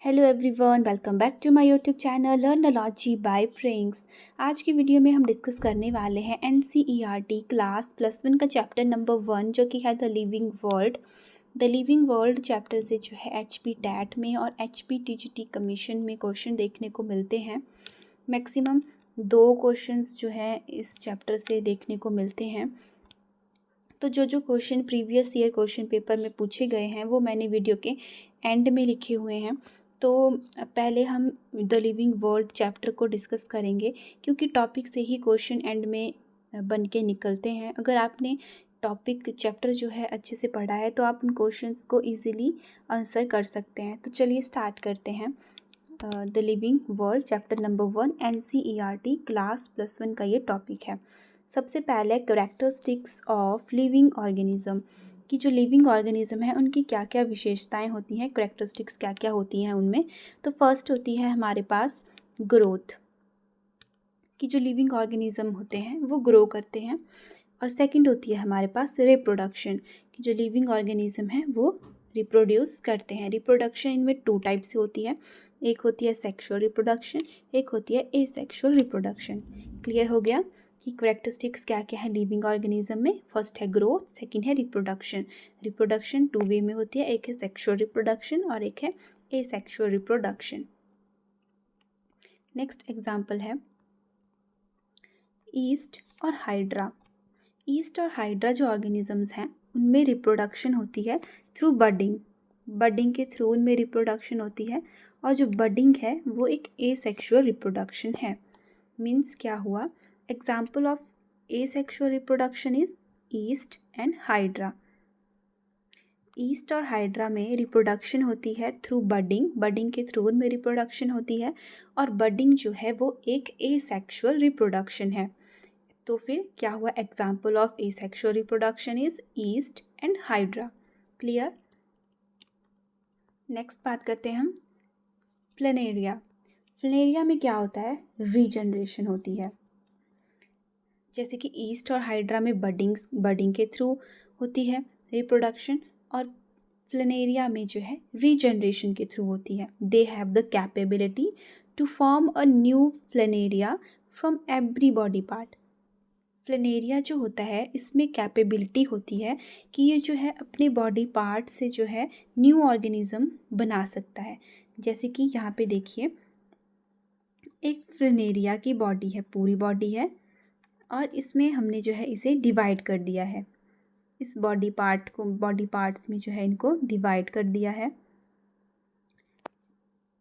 Hello everyone, welcome back to my YouTube channel Learnology by Prince. आज की video में हम डिस्कस करने वाले हैं एनसीईआरटी क्लास +1 का चैप्टर नंबर 1 जो कि है the living world. The living world chapter से जो है एचपी टैट में और एचपी टीजीटी कमीशन में क्वेश्चन देखने को मिलते हैं। मैक्सिमम 2 क्वेश्चंस जो है इस चैप्टर से देखने को मिलते हैं। तो जो question previous year question paper में पूछे गए हैं वो मैंने वीडियो के एंड में लिखे हुए हैं। तो पहले हम द लिविंग वर्ल्ड चैप्टर को डिस्कस करेंगे क्योंकि टॉपिक से ही क्वेश्चन एंड में बन के निकलते हैं। अगर आपने टॉपिक चैप्टर जो है अच्छे से पढ़ा है तो आप उन क्वेश्चंस को इजीली आंसर कर सकते हैं। तो चलिए स्टार्ट करते हैं। The living world chapter number 1 NCERT class +1 का ये टॉपिक है। सबसे पहले कैरेक्टरिस्टिक्स ऑफ लिविंग ऑर्गेनिज्म कि जो लिविंग ऑर्गेनिज्म है उनकी क्या क्या विशेषताएं होती हैं, कैरेक्टरिस्टिक्स क्या क्या होती हैं उनमें। तो फर्स्ट होती है हमारे पास ग्रोथ, कि जो लिविंग ऑर्गेनिज्म होते हैं वो ग्रो करते हैं। और सेकंड होती है हमारे पास रिप्रोडक्शन, कि जो लिविंग ऑर्गेनिज्म है वो रिप्रोड्यूस करते हैं। रिप्रोडक्शन इनमें 2 टाइप से होती है, एक होती है सेक्सुअल रिप्रोडक्शन, एक होती है एसेक्सुअल रिप्रोडक्शन। क्लियर हो गया कि कैरेक्टरिस्टिक्स क्या क्या है लिविंग ऑर्गेनिज्म में। फर्स्ट है ग्रोथ, सेकंड है रिप्रोडक्शन। रिप्रोडक्शन 2 वे में होती है, एक है सेक्सुअल रिप्रोडक्शन और एक है एसेक्सुअल रिप्रोडक्शन। नेक्स्ट एग्जाम्पल है ईस्ट और हाइड्रा। ईस्ट और हाइड्रा जो ऑर्गेनिजम्स हैं उनमें रिप्रोडक्शन होती है थ्रू बडिंग। बडिंग के थ्रू उनमें रिप्रोडक्शन होती है और जो बडिंग है वो एक एसेक्सुअल रिप्रोडक्शन है। मीन्स क्या हुआ, example of asexual reproduction is east and hydra. East और हाइड्रा में रिप्रोडक्शन होती है थ्रू बडिंग, बडिंग के थ्रू उनमें रिप्रोडक्शन होती है और बडिंग जो है वो एक एसेक्सुअल रिप्रोडक्शन है। तो फिर क्या हुआ, example of asexual reproduction is east and hydra. Clear. Next बात करते हैं हम प्लेनेरिया। प्लेनेरिया में क्या होता है, रीजनरेशन होती है। जैसे कि ईस्ट और हाइड्रा में बडिंग के थ्रू होती है रिप्रोडक्शन, और प्लेनेरिया में जो है रीजनरेशन के थ्रू होती है। They have the capability to form a new planaria from every body part. Planaria जो होता है इसमें कैपेबिलिटी होती है कि ये जो है अपने बॉडी पार्ट से जो है न्यू ऑर्गेनिज्म बना सकता है। जैसे कि यहाँ पे देखिए एक प्लेनेरिया की बॉडी है, पूरी बॉडी है और इसमें हमने जो है इसे डिवाइड कर दिया है। इस बॉडी पार्ट्स में जो है इनको डिवाइड कर दिया है।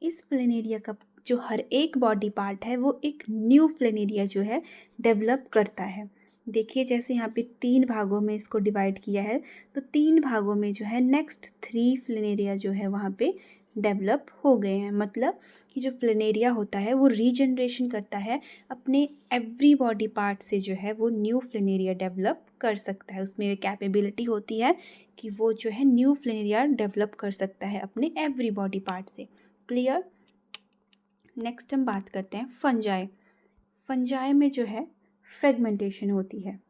इस प्लेनेरिया का जो हर एक बॉडी पार्ट है वो एक न्यू प्लेनेरिया जो है डेवलप करता है। देखिए जैसे यहाँ पे 3 भागों में इसको डिवाइड किया है, तो 3 भागों में जो है नेक्स्ट 3 प्लेनेरिया जो है वहाँ पे डेवलप हो गए हैं। मतलब कि जो प्लेनेरिया होता है वो रीजनरेशन करता है, अपने एवरी बॉडी पार्ट से जो है वो न्यू प्लेनेरिया डेवलप कर सकता है। उसमें ये कैपेबिलिटी होती है कि वो जो है न्यू प्लेनेरिया डेवलप कर सकता है अपने एवरी बॉडी पार्ट से। क्लियर। नेक्स्ट हम बात करते हैं फंजाई। फंजाई में जो है फ्रेगमेंटेशन होती है।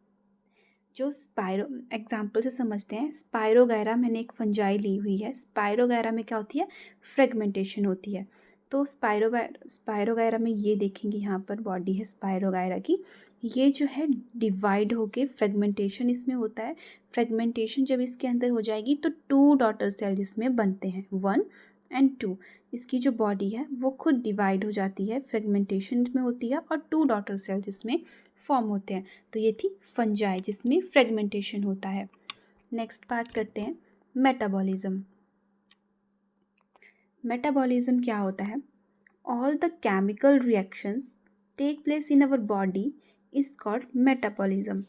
जो स्पाइरो एग्जाम्पल से समझते हैं, स्पाइरोगैरा मैंने एक फंजाई ली हुई है। स्पाइरोगैरा में क्या होती है, फ्रेगमेंटेशन होती है। तो स्पाइरोगैरा में ये देखेंगे यहाँ पर बॉडी है स्पाइरोगैरा की, ये जो है डिवाइड होके फ्रेगमेंटेशन इसमें होता है। फ्रेगमेंटेशन जब इसके अंदर हो जाएगी तो 2 डॉटर सेल्स इसमें बनते हैं, 1 एंड 2। इसकी जो बॉडी है वो खुद डिवाइड हो जाती है, फ्रेगमेंटेशन में होती है और 2 डॉटर सेल्स इसमें फॉर्म होते हैं। तो ये थी फंजाई जिसमें फ्रेगमेंटेशन होता है। नेक्स्ट बात करते हैं मेटाबॉलिज्म। मेटाबॉलिज्म क्या होता है, all the chemical reactions take place in our body is called metabolism.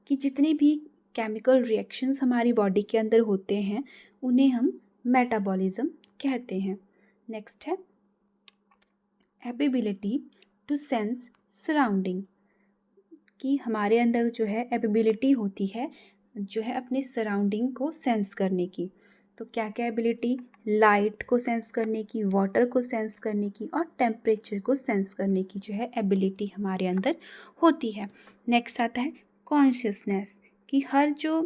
कि जितने भी केमिकल रिएक्शंस हमारी बॉडी के अंदर होते हैं उन्हें हम मेटाबॉलिज्म कहते हैं। नेक्स्ट है एबिलिटी टू सेंस सराउंडिंग, कि हमारे अंदर जो है एबिलिटी होती है जो है अपने सराउंडिंग को सेंस करने की। तो क्या क्या एबिलिटी, लाइट को सेंस करने की, वाटर को सेंस करने की और टेम्परेचर को सेंस करने की जो है एबिलिटी हमारे अंदर होती है। नेक्स्ट आता है कॉन्शियसनेस, कि हर जो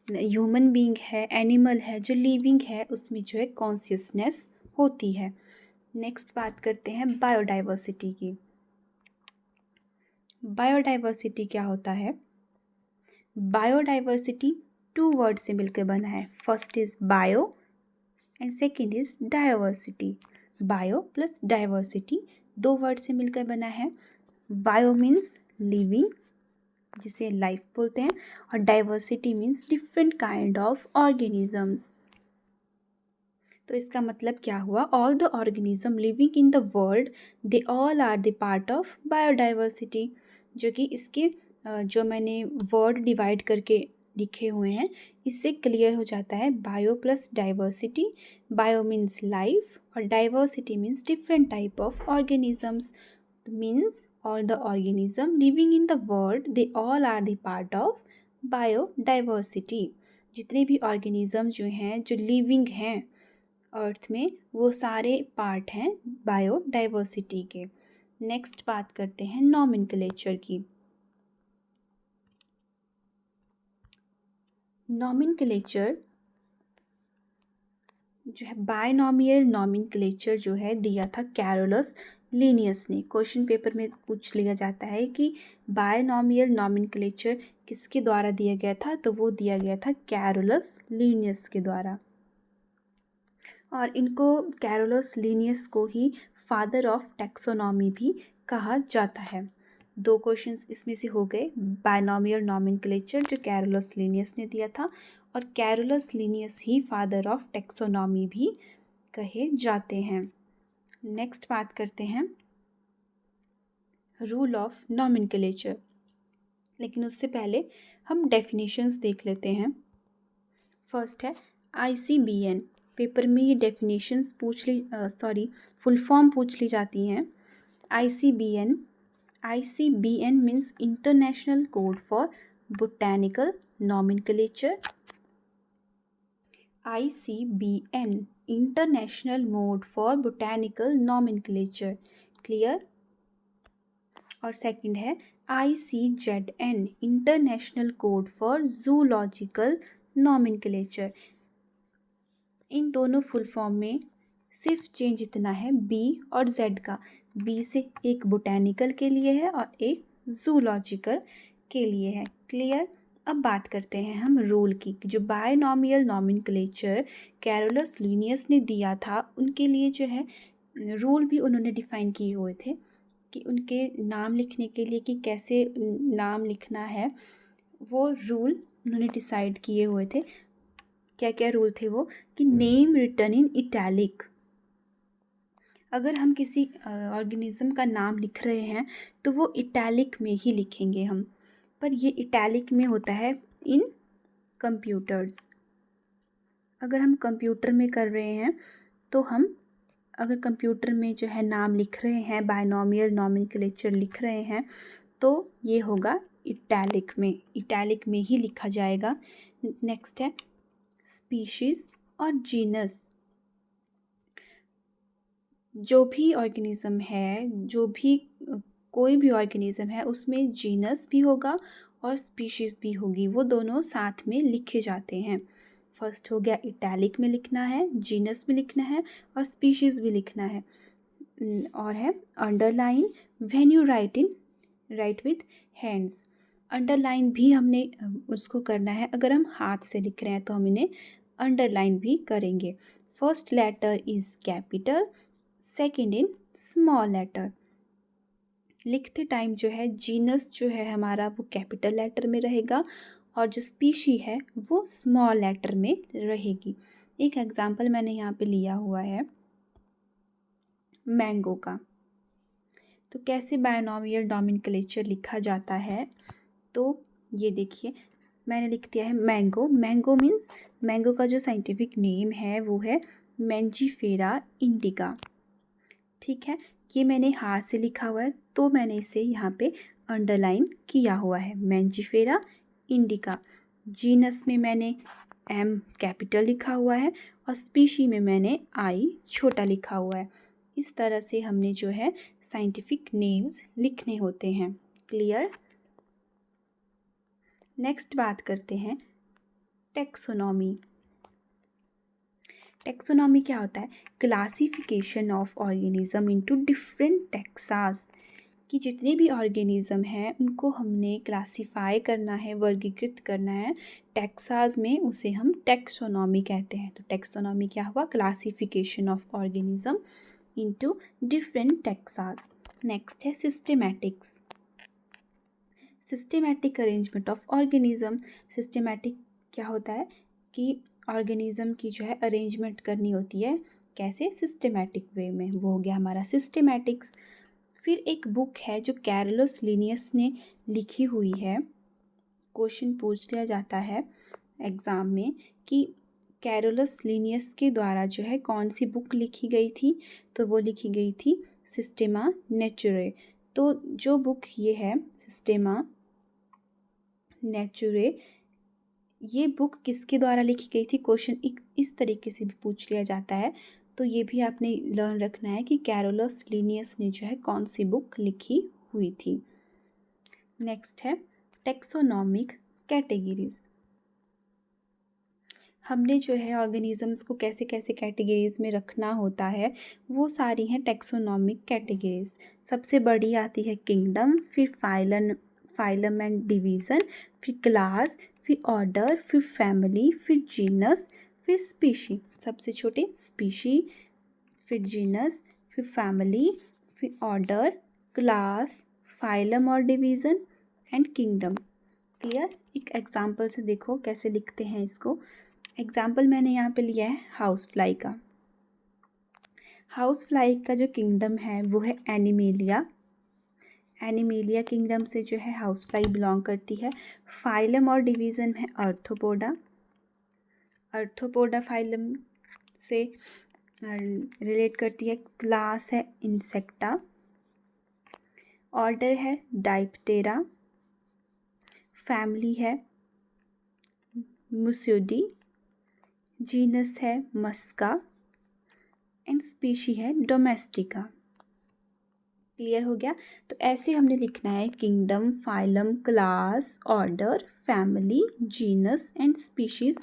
ह्यूमन बीइंग है, एनिमल है, जो लिविंग है उसमें जो है कॉन्शियसनेस होती है। नेक्स्ट बात करते हैं बायोडाइवर्सिटी की। बायोडाइवर्सिटी क्या होता है? बायोडाइवर्सिटी 2 वर्ड से मिलकर बना है। First is bio and second is diversity. Bio plus diversity 2 word से मिलकर बना है। बायो मीन्स लिविंग, जिसे लाइफ बोलते हैं, और diversity means different kind of organisms. तो इसका मतलब क्या हुआ? All the organism living in the world they all are the part of biodiversity. जो कि इसके जो मैंने वर्ड डिवाइड करके लिखे हुए हैं, इससे क्लियर हो जाता है। Bio plus diversity, bio means life और diversity means different type of organisms. Means all the organism living in the world they all are the part of biodiversity. जितने भी ऑर्गेनिज्म जो हैं, जो लिविंग हैं अर्थ में, वो सारे पार्ट हैं बायोडाइवर्सिटी के। नेक्स्ट बात करते हैं नॉमेनक्लेचर की। नॉमेनक्लेचर जो है, बायनॉमियल नॉमेनक्लेचर जो है दिया था कैरोलस लीनियस ने। क्वेश्चन पेपर में पूछ लिया जाता है कि बायनॉमियल नॉमेनक्लेचर किसके द्वारा दिया गया था, तो वो दिया गया था कैरोलस लीनियस के द्वारा। और इनको कैरोलस लीनियस को ही फादर ऑफ टैक्सोनॉमी भी कहा जाता है। 2 क्वेश्चंस इसमें से हो गए। बायनॉमियल नॉमेनक्लेचर जो कैरोलस लीनियस ने दिया था, और Carolus Linnaeus he father of taxonomy भी कहे जाते हैं। नेक्स्ट बात करते हैं रूल ऑफ नॉमेनक्लेचर, लेकिन उससे पहले हम डेफिनेशंस देख लेते हैं। फर्स्ट है ICBN। पेपर में ये डेफिनेशंस फुल फॉर्म पूछ ली जाती हैं। ICBN means international code for botanical nomenclature. ICBN international mode for botanical nomenclature. Clear? और सेकंड है ICZN international code for zoological nomenclature. इन दोनों फुल फॉर्म में सिर्फ चेंज इतना है B और Z का। B से एक बोटैनिकल के लिए है और एक जूलॉजिकल के लिए है। क्लियर? अब बात करते हैं हम रूल की। जो बायनॉमियल नॉमेनक्लेचर कैरोलस लीनियस ने दिया था, उनके लिए जो है रूल भी उन्होंने डिफाइन किए हुए थे कि उनके नाम लिखने के लिए कि कैसे नाम लिखना है, वो रूल उन्होंने डिसाइड किए हुए थे। क्या क्या रूल थे वो? कि नेम रिटन इन इटैलिक। अगर हम किसी ऑर्गेनिज्म का नाम लिख रहे हैं तो वो इटैलिक में ही लिखेंगे हम, पर ये इटैलिक में होता है इन कंप्यूटर्स। अगर हम कंप्यूटर में कर रहे हैं तो हम अगर कंप्यूटर में जो है नाम लिख रहे हैं, बायनॉमियल नॉमेनक्लेचर लिख रहे हैं, तो ये होगा इटैलिक में ही लिखा जाएगा। नेक्स्ट है स्पीशीज़ और जीनस। जो भी ऑर्गेनिज्म है, कोई भी ऑर्गेनिज्म है, उसमें जीनस भी होगा और स्पीशीज़ भी होगी। वो दोनों साथ में लिखे जाते हैं। फर्स्ट हो गया इटैलिक में लिखना है, जीनस भी लिखना है और स्पीशीज़ भी लिखना है। और है underline when you right with hands. Underline भी हमने उसको करना है। अगर हम हाथ से लिख रहे हैं तो हम इन्हें अंडरलाइन भी करेंगे। First letter is capital, second in small letter. लिखते टाइम जो है जीनस जो है हमारा वो कैपिटल लेटर में रहेगा और जो स्पीशी है वो स्मॉल लेटर में रहेगी। एक एग्जांपल मैंने यहाँ पे लिया हुआ है मैंगो का। तो कैसे बायनॉमियल नॉमेनक्लेचर लिखा जाता है, तो ये देखिए मैंने लिख दिया है मैंगो। मैंगो मीन्स मैंगो का जो साइंटिफिक नेम है वो है मैंजीफेरा इंडिका। ठीक है, ये मैंने हाथ से लिखा हुआ है तो मैंने इसे यहाँ पे अंडरलाइन किया हुआ है, मैंजीफेरा इंडिका। जीनस में मैंने M कैपिटल लिखा हुआ है और स्पीशी में मैंने I छोटा लिखा हुआ है। इस तरह से हमने जो है साइंटिफिक नेम्स लिखने होते हैं। क्लियर? नेक्स्ट बात करते हैं टैक्सोनॉमी। टेक्सोनॉमी क्या होता है? Classification of organism into different Texas, कि जितने भी ऑर्गेनिज्म हैं उनको हमने क्लासिफाई करना है, वर्गीकृत करना है टेक्सास में, उसे हम टेक्सोनॉमी कहते हैं। तो टेक्सोनॉमी क्या हुआ? Classification of organism into different taxa. Next है systematics. Systematic arrangement of organism. Systematic क्या होता है कि ऑर्गेनिज्म की जो है अरेंजमेंट करनी होती है, कैसे? सिस्टेमैटिक वे में, वो हो गया हमारा सिस्टेमैटिक्स। फिर एक बुक है जो कैरोलस लिनियस ने लिखी हुई है, क्वेश्चन पूछ लिया जाता है एग्ज़ाम में कि कैरोलस लिनियस के द्वारा जो है कौन सी बुक लिखी गई थी, तो वो लिखी गई थी सिस्टेमा नेचुरे। तो जो बुक ये है सिस्टेमा नेचुरे, ये बुक किसके द्वारा लिखी गई थी? क्वेश्चन इस तरीके से भी पूछ लिया जाता है, तो ये भी आपने लर्न रखना है कि कैरोलस लिनियस ने जो है कौन सी बुक लिखी हुई थी। नेक्स्ट है टेक्सोनॉमिक कैटेगरीज। हमने जो है ऑर्गेनिजम्स को कैसे कैसे कैटेगरीज में रखना होता है, वो सारी हैं टेक्सोनॉमिक कैटेगरीज। सबसे बड़ी आती है किंगडम, फिर फाइलम एंड डिवीज़न, फिर क्लास, फिर ऑर्डर, फिर फैमिली, फिर जीनस, फिर स्पीशी। सबसे छोटे स्पीशी, फिर जीनस, फिर फैमिली, फिर ऑर्डर, क्लास, फाइलम और डिवीज़न एंड किंगडम। क्लियर? एक एग्जाम्पल से देखो कैसे लिखते हैं इसको। एग्जाम्पल मैंने यहाँ पे लिया है हाउस फ्लाई का। हाउस फ्लाई का जो किंगडम है वो है एनिमेलिया। एनिमेलिया किंगडम से जो है हाउस फ्लाई बिलोंग करती है। फाइलम और डिवीज़न है अर्थोपोडा। अर्थोपोडा फाइलम से रिलेट करती है। क्लास है इंसेक्टा। ऑर्डर है डाइप्टेरा। फैमिली है मुस्यूडी। जीनस है मस्का एंड स्पीशी है डोमेस्टिका। क्लियर हो गया? तो ऐसे हमने लिखना है kingdom, phylum, class, order, family, genus and species,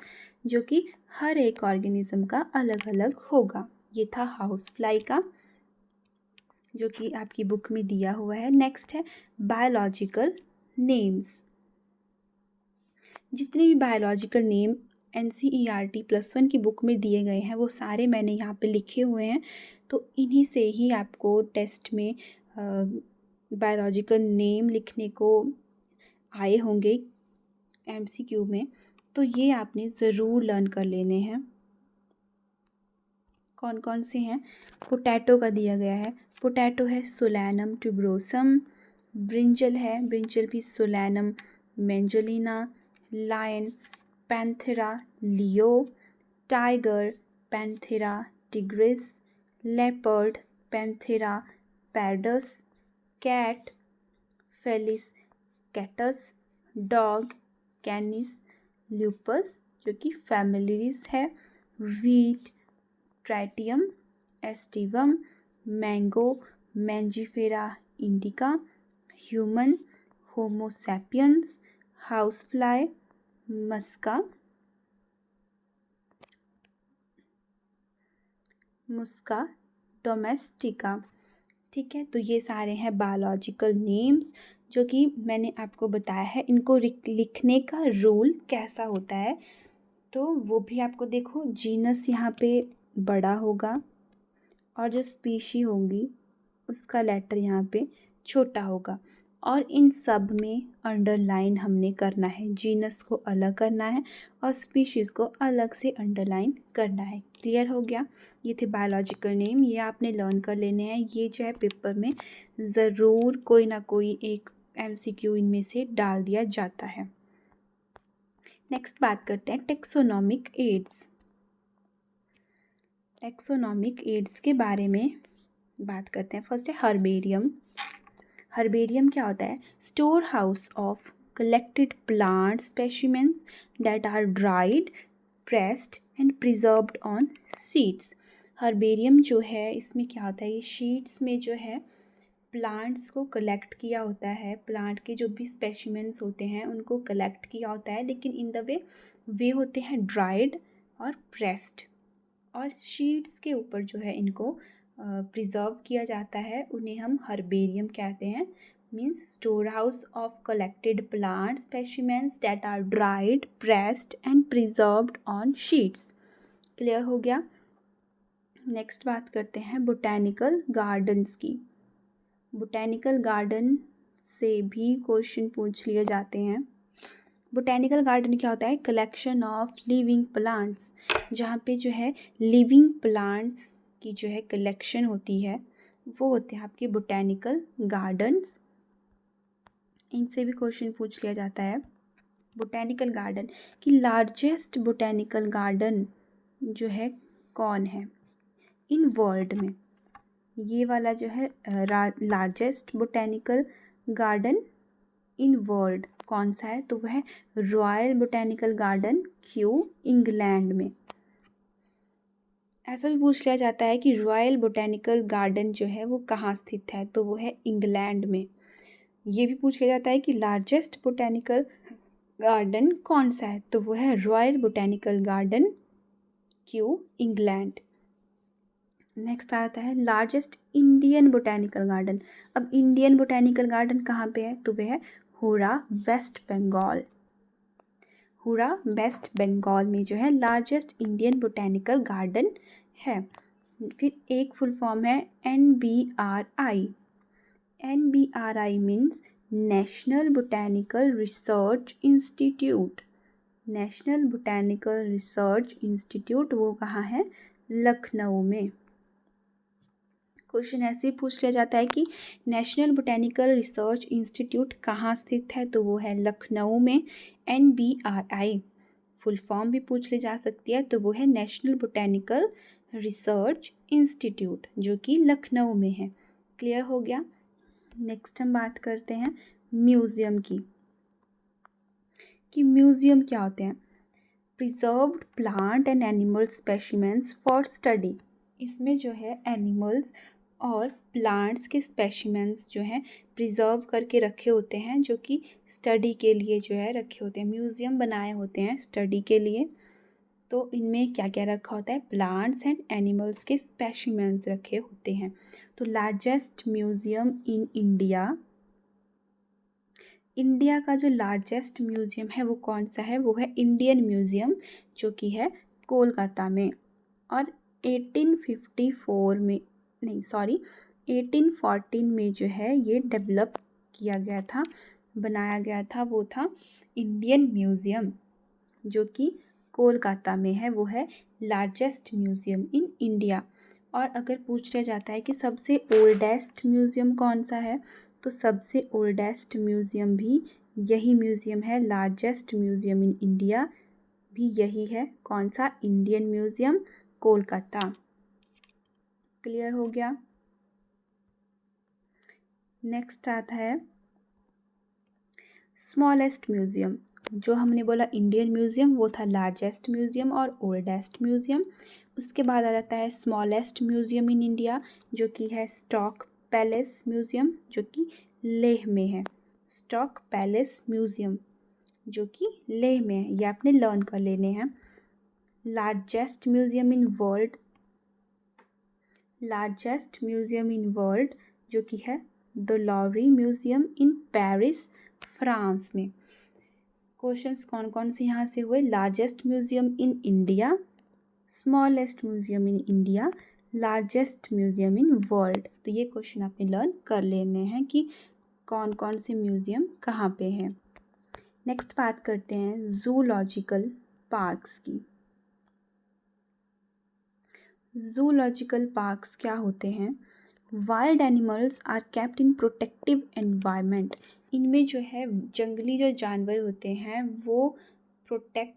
जो कि हर एक ऑर्गेनिज्म का अलग अलग होगा। ये था हाउस फ्लाई का, जो कि आपकी बुक में दिया हुआ है। नेक्स्ट है बायोलॉजिकल नेम्स। जितने भी बायोलॉजिकल नेम NCERT +1 की बुक में दिए गए हैं वो सारे मैंने यहाँ पे लिखे हुए हैं, तो इन्हीं से ही आपको टेस्ट में बायोलॉजिकल नेम लिखने को आए होंगे MCQ में, तो ये आपने ज़रूर लर्न कर लेने हैं। कौन कौन से हैं? पोटैटो का दिया गया है। पोटैटो है सोलैनम ट्यूबरोसम। ब्रिंजल है, ब्रिंजल भी सोलैनम मेंजोलिना। Lion Panthera leo. Tiger Panthera tigris. Leopard Panthera pardus. Cat Felis catus. Dog Canis lupus, जो कि फैमिलीज है। Wheat Triticum aestivum. Mango Mangifera indica. Human Homo sapiens. House fly Musca domestica. ठीक है, तो ये सारे हैं बायोलॉजिकल नेम्स जो कि मैंने आपको बताया है। इनको लिखने का रूल कैसा होता है, तो वो भी आपको देखो, जीनस यहाँ पे बड़ा होगा और जो स्पीशी होगी उसका लेटर यहाँ पे छोटा होगा, और इन सब में अंडरलाइन हमने करना है। जीनस को अलग करना है और स्पीशीज़ को अलग से अंडरलाइन करना है। क्लियर हो गया? ये थे बायोलॉजिकल नेम, ये आपने लर्न कर लेने हैं। ये जो है पेपर में ज़रूर कोई ना कोई एक MCQ इनमें से डाल दिया जाता है। नेक्स्ट बात करते हैं टेक्सोनॉमिक एड्स। टेक्सोनॉमिक एड्स के बारे में बात करते हैं। फर्स्ट है हर्बेरियम। हर्बेरियम क्या होता है? Store house of collected plant specimens that are dried, pressed and preserved on sheets. Herbarium जो है इसमें क्या होता है, ये शीट्स में जो है प्लांट्स को कलेक्ट किया होता है। प्लांट के जो भी स्पेसिमेंस होते हैं उनको कलेक्ट किया होता है, लेकिन इन द वे होते हैं ड्राइड और प्रेस्ड। और शीट्स के ऊपर जो है इनको प्रिजर्व किया जाता है, उन्हें हम हर्बेरियम कहते हैं। Means store house of collected plant specimens that are dried, pressed and preserved on sheets. Clear हो गया। नेक्स्ट बात करते हैं बोटैनिकल गार्डन्स की। बोटैनिकल गार्डन से भी क्वेश्चन पूछ लिए जाते हैं। बोटैनिकल गार्डन क्या होता है? कलेक्शन ऑफ लिविंग प्लांट्स, जहाँ पे जो है लिविंग प्लांट्स की जो है कलेक्शन होती है, वो होते हैं आपके बोटैनिकल गार्डन्स। इनसे भी क्वेश्चन पूछ लिया जाता है। बोटैनिकल गार्डन की लार्जेस्ट बोटैनिकल गार्डन जो है कौन है इन वर्ल्ड में? ये वाला जो है largest botanical garden in world कौन सा है? तो वह है royal botanical garden, Q, England में। ऐसा भी पूछ लिया जाता है कि रॉयल बोटैनिकल गार्डन जो है वो कहाँ स्थित है? तो वो है इंग्लैंड में। ये भी पूछ लिया जाता है कि लार्जेस्ट बोटैनिकल गार्डन कौन सा है? तो वो है royal botanical garden, Q, England. Next आता है लार्जेस्ट इंडियन बोटैनिकल गार्डन। अब इंडियन बोटैनिकल गार्डन कहाँ पे है? तो वह है हुरा, वेस्ट बंगाल। हुरा वेस्ट बंगाल में जो है लार्जेस्ट इंडियन बोटैनिकल गार्डन है। फिर एक फुल फॉर्म है NBRI। NBRI means national botanical research institute. National botanical research institute वो कहाँ है? लखनऊ में। क्वेश्चन ऐसे ही पूछ लिया जाता है कि नेशनल बोटैनिकल रिसर्च इंस्टीट्यूट कहाँ स्थित है? तो वो है लखनऊ में। NBRI फुल फॉर्म भी पूछ ली जा सकती है, तो वो है नेशनल बोटैनिकल रिसर्च इंस्टीट्यूट, जो कि लखनऊ में है। क्लियर हो गया। नेक्स्ट हम बात करते हैं म्यूज़ियम की, कि म्यूज़ियम क्या होते हैं? Preserved plant and animal specimens for study. इसमें जो है एनिमल्स और प्लांट्स के स्पेसिमेंट्स जो हैं प्रिजर्व करके रखे होते हैं, जो कि स्टडी के लिए जो है रखे होते हैं। म्यूज़ियम बनाए होते हैं स्टडी के लिए। तो इनमें क्या क्या रखा होता है? प्लांट्स एंड एनिमल्स के स्पेसिमेंट्स रखे होते हैं। तो largest museum in India, India का जो लार्जेस्ट म्यूज़ियम है वो कौन सा है? वो है इंडियन म्यूज़ियम, जो कि है कोलकाता में। और 1854 में, नहीं सॉरी 1814 में जो है ये डेवलप किया गया था, बनाया गया था। वो था इंडियन म्यूज़ियम, जो कि कोलकाता में है। वो है लार्जेस्ट म्यूज़ियम इन इंडिया। और अगर पूछ लिया जाता है कि सबसे ओल्डेस्ट म्यूज़ियम कौन सा है, तो सबसे ओल्डेस्ट म्यूज़ियम भी यही म्यूज़ियम है। लार्जेस्ट म्यूज़ियम इन इंडिया भी यही है। कौन सा? Indian museum, Kolkata. क्लियर हो गया। नेक्स्ट आता है स्मॉलेस्ट म्यूज़ियम। जो हमने बोला इंडियन म्यूज़ियम वो था लार्जेस्ट म्यूज़ियम और ओल्डेस्ट म्यूज़ियम। उसके बाद आ जाता है स्मॉलेस्ट म्यूज़ियम इन इंडिया, जो कि है स्टॉक पैलेस म्यूज़ियम, जो कि लेह में है। स्टॉक पैलेस म्यूज़ियम, जो कि लेह में है। ये आपने लर्न कर लेने हैं। Largest museum in world, largest museum in world जो कि है the लॉवरी museum in Paris, France में। क्वेश्चंस कौन कौन से यहाँ से हुए? Largest museum in India, smallest museum in India, largest museum in world. तो ये क्वेश्चन आपने लर्न कर लेने हैं कि कौन कौन से म्यूज़ियम कहाँ पे हैं। नेक्स्ट बात करते हैं जूलॉजिकल पार्क्स की। जूलॉजिकल पार्क्स क्या होते हैं? Wild animals are kept in protective environment. इनमें जो है जंगली जो जानवर होते हैं वो प्रोटेक्ट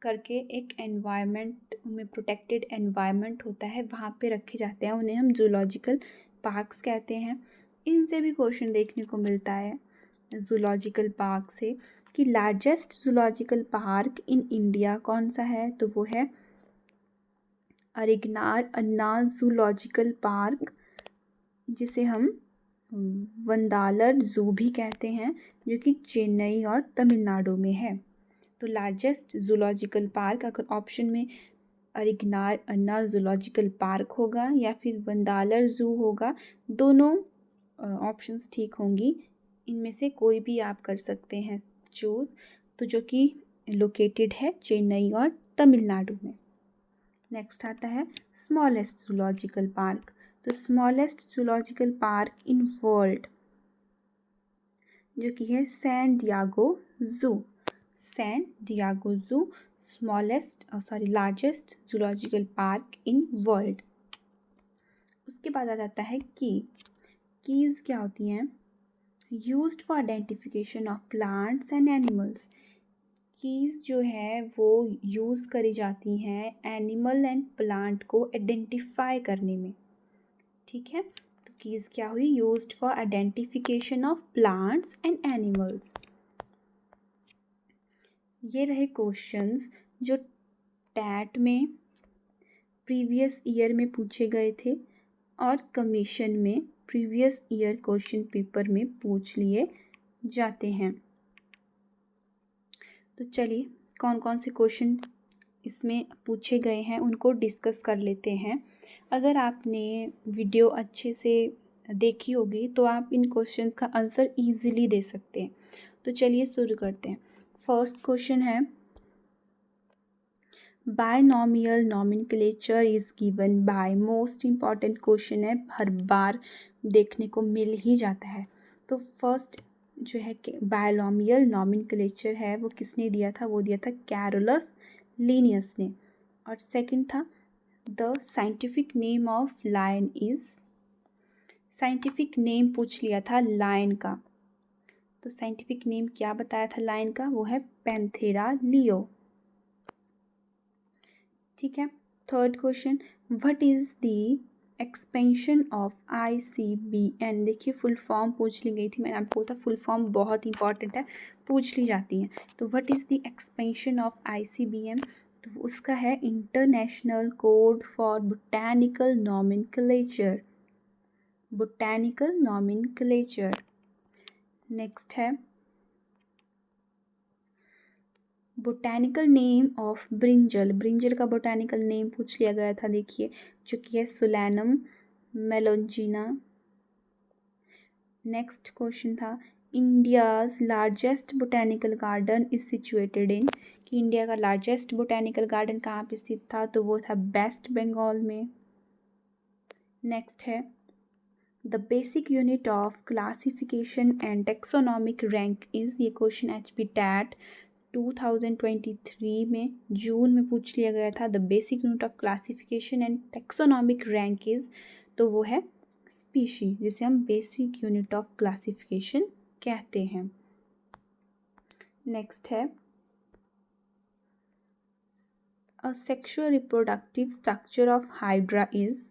करके एक एनवायरनमेंट, उनमें प्रोटेक्टेड एनवायरनमेंट होता है, वहाँ पे रखे जाते हैं। उन्हें हम जूलॉजिकल पार्क्स कहते हैं। इनसे भी क्वेश्चन देखने को मिलता है जूलॉजिकल पार्क से कि largest zoological park in India कौन सा है? तो वो है अरिगनार अन्ना जूलॉजिकल पार्क, जिसे हम वंदालर जू भी कहते हैं, जो कि चेन्नई और तमिलनाडु में है। तो लार्जेस्ट जूलॉजिकल पार्क अगर ऑप्शन में अरिगनार अन्ना जूलॉजिकल पार्क होगा या फिर वंदालर जू होगा। दोनों ऑप्शंस ठीक होंगी, इनमें से कोई भी आप कर सकते हैं चूज़। तो जो कि लोकेटेड है चेन्नई और तमिलनाडु में। नेक्स्ट आता है स्मॉलेस्ट जूलॉजिकल पार्क। तो smallest zoological park in world जो कि है सैन डियागो जू। सैन डियागो जू largest zoological park in world. उसके बाद आ जाता है कीज़ क्या होती हैं? Used for identification of plants and animals. Keys जो है वो यूज़ करी जाती हैं एनिमल एंड प्लांट को आइडेंटिफाई करने में। ठीक है, तो कीज़ क्या हुई? Used for identification of plants and animals. ये रहे क्वेश्चंस जो टैट में प्रीवियस ईयर में पूछे गए थे और कमीशन में प्रीवियस ईयर क्वेश्चन पेपर में पूछ लिए जाते हैं। तो चलिए कौन कौन से क्वेश्चन इसमें पूछे गए हैं उनको डिस्कस कर लेते हैं। अगर आपने वीडियो अच्छे से देखी होगी तो आप इन क्वेश्चंस का आंसर इजीली दे सकते हैं। तो चलिए शुरू करते हैं। फर्स्ट क्वेश्चन है binomial nomenclature is given by. Most important question है, हर बार देखने को मिल ही जाता है। तो फर्स्ट जो है बायनॉमियल नॉमेनक्लेचर है वो किसने दिया था? वो दिया था कैरोलस लीनियस ने। और सेकंड था the scientific name of lion is. Scientific name पूछ लिया था लायन का, तो साइंटिफिक नेम क्या बताया था लायन का? वो है पैंथेरा लियो। ठीक है, third question what is the expansion of ICBM। देखिए फुल फॉर्म पूछ ली गई थी, मैंने आपको बोला था फुल फॉर्म बहुत इंपॉर्टेंट है, पूछ ली जाती हैं। तो what is the expansion of ICBM? तो उसका है international code for botanical nomenclature. Botanical nomenclature. Next है botanical name of brinjal. Brinjal का बोटैनिकल नेम पूछ लिया गया था, देखिए जो कि है सोलैनम मेलोंजिना। नेक्स्ट क्वेश्चन था India's largest botanical garden is situated in. कि इंडिया का लार्जेस्ट बोटैनिकल गार्डन कहाँ पे स्थित था? तो वो था वेस्ट बंगाल में। नेक्स्ट है the basic unit of classification and taxonomic rank is. ये क्वेश्चन HP टैट 2023 में जून में पूछ लिया गया था। The basic unit of classification and taxonomic rank is, तो वो है स्पीशी, जिसे हम बेसिक यूनिट ऑफ क्लासिफिकेशन कहते हैं। नेक्स्ट है a sexual reproductive structure of hydra is.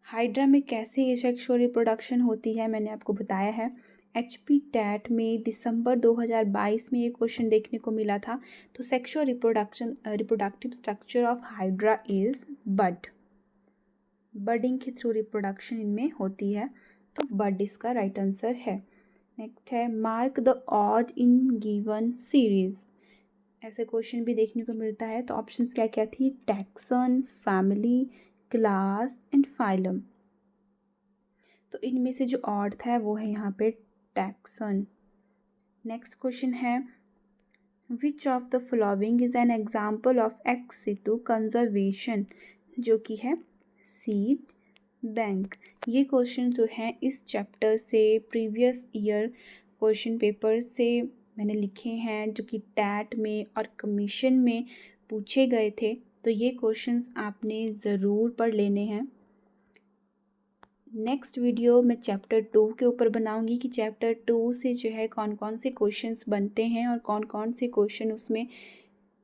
Hydra में कैसे ये सेक्सुअल रिप्रोडक्शन होती है मैंने आपको बताया है। HP टैट में दिसंबर 2022 में ये क्वेश्चन देखने को मिला था। तो sexual reproductive structure of hydra is bud. Budding के थ्रू रिप्रोडक्शन इनमें होती है, तो बड इसका राइट आंसर है। नेक्स्ट है mark the odd in given series. ऐसे क्वेश्चन भी देखने को मिलता है। तो ऑप्शंस क्या क्या थी? Taxon, family, class and phylum. तो इनमें से जो ऑड था वो है यहाँ पे टैक्सन। नेक्स्ट क्वेश्चन है which of the following is an example of ex situ conservation, जो कि है सीड बैंक। ये क्वेश्चन जो हैं इस चैप्टर से प्रीवियस ईयर क्वेश्चन पेपर से मैंने लिखे हैं, जो कि टैट में और कमीशन में पूछे गए थे। तो ये क्वेश्चंस आपने ज़रूर पढ़ लेने हैं। नेक्स्ट वीडियो मैं चैप्टर 2 के ऊपर बनाऊंगी कि चैप्टर 2 से जो है कौन कौन से क्वेश्चंस बनते हैं और कौन कौन से क्वेश्चन उसमें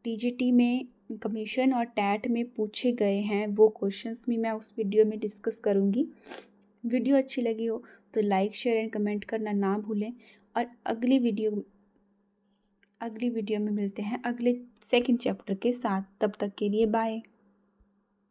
TGT में, कमीशन और टैट में पूछे गए हैं। वो क्वेश्चंस भी मैं उस वीडियो में डिस्कस करूंगी। वीडियो अच्छी लगी हो तो लाइक, शेयर एंड कमेंट करना ना भूलें। और अगली वीडियो में मिलते हैं अगले सेकंड चैप्टर के साथ। तब तक के लिए बाय।